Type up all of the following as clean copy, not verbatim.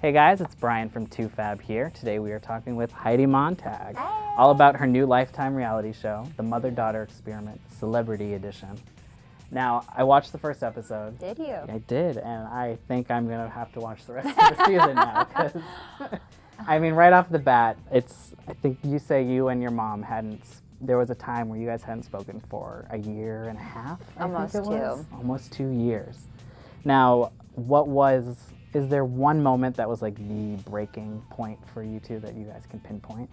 Hey guys, it's Brian from 2Fab here. Today we are talking with Heidi Montag, all about her new Lifetime reality show, The Mother-Daughter Experiment, Celebrity Edition. Now, I watched the first episode. Did you? I did, and I think I'm going to have to watch the rest of the season now, because, I mean, right off the bat, I think you say you and your mom there was a time where you guys hadn't spoken for a year and a half, Almost two. Almost 2 years. Now, is there one moment that was like the breaking point for you two that you guys can pinpoint?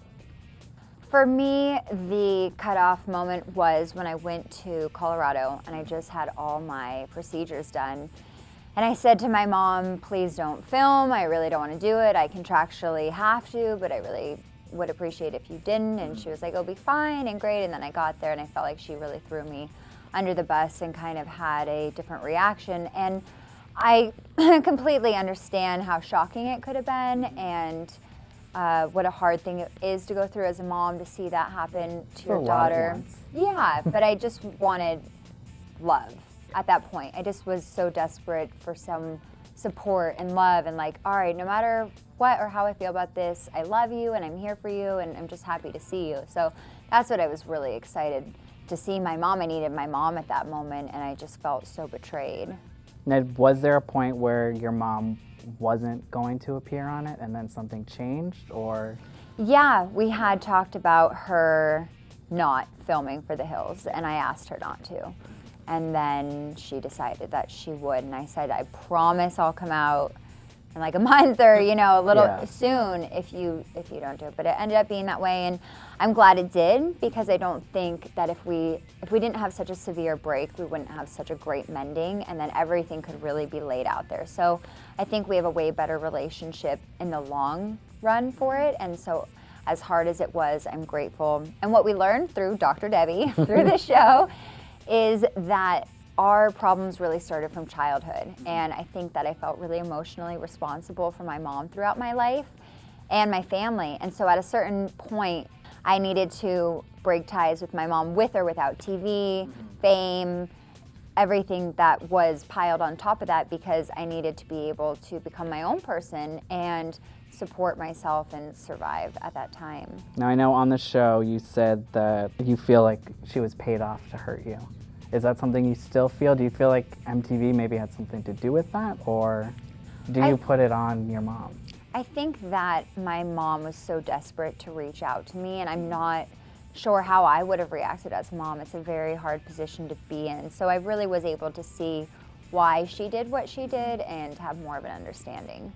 For me, the cutoff moment was when I went to Colorado and I just had all my procedures done. And I said to my mom, please don't film. I really don't want to do it. I contractually have to, but I really would appreciate if you didn't. And she was like, it'll be fine and great. And then I got there and I felt like she really threw me under the bus and kind of had a different reaction. And I completely understand how shocking it could have been and what a hard thing it is to go through as a mom to see that happen to your daughter. Yeah, but I just wanted love at that point. I just was so desperate for some support and love and like, all right, no matter what or how I feel about this, I love you and I'm here for you and I'm just happy to see you. So that's what I was really excited to see my mom. I needed my mom at that moment and I just felt so betrayed. Now, was there a point where your mom wasn't going to appear on it and then something changed, or? Yeah, we had talked about her not filming for The Hills and I asked her not to. And then she decided that she would and I said, I promise I'll come out in like a month or, a little soon if you don't do it. But it ended up being that way and I'm glad it did because I don't think that if we didn't have such a severe break, we wouldn't have such a great mending and then everything could really be laid out there. So I think we have a way better relationship in the long run for it. And so as hard as it was, I'm grateful. And what we learned through Dr. Debbie, through this show, is that our problems really started from childhood. And I think that I felt really emotionally responsible for my mom throughout my life and my family. And so at a certain point, I needed to break ties with my mom with or without TV, fame, everything that was piled on top of that because I needed to be able to become my own person and support myself and survive at that time. Now, I know on the show you said that you feel like she was paid off to hurt you. Is that something you still feel? Do you feel like MTV maybe had something to do with that, or do you put it on your mom? I think that my mom was so desperate to reach out to me, and I'm not sure how I would have reacted as a mom. It's a very hard position to be in. So I really was able to see why she did what she did and have more of an understanding.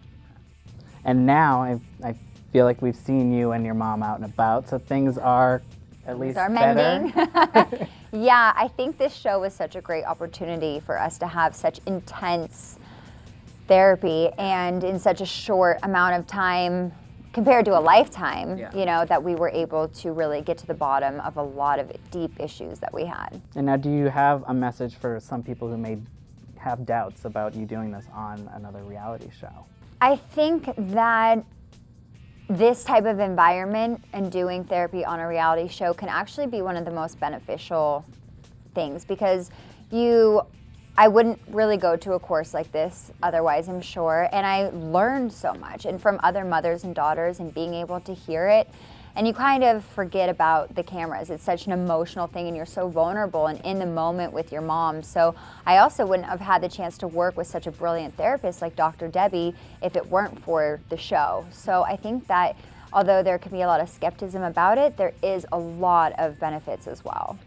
And now I feel like we've seen you and your mom out and about, so things are at least better. Yeah, I think this show was such a great opportunity for us to have such intense therapy and in such a short amount of time compared to a lifetime, that we were able to really get to the bottom of a lot of deep issues that we had. And now, do you have a message for some people who may have doubts about you doing this on another reality show? I think that this type of environment and doing therapy on a reality show can actually be one of the most beneficial things because I wouldn't really go to a course like this otherwise, I'm sure, and I learned so much and from other mothers and daughters and being able to hear it. And you kind of forget about the cameras. It's such an emotional thing and you're so vulnerable and in the moment with your mom. So I also wouldn't have had the chance to work with such a brilliant therapist like Dr. Debbie if it weren't for the show. So I think that although there can be a lot of skepticism about it, there is a lot of benefits as well.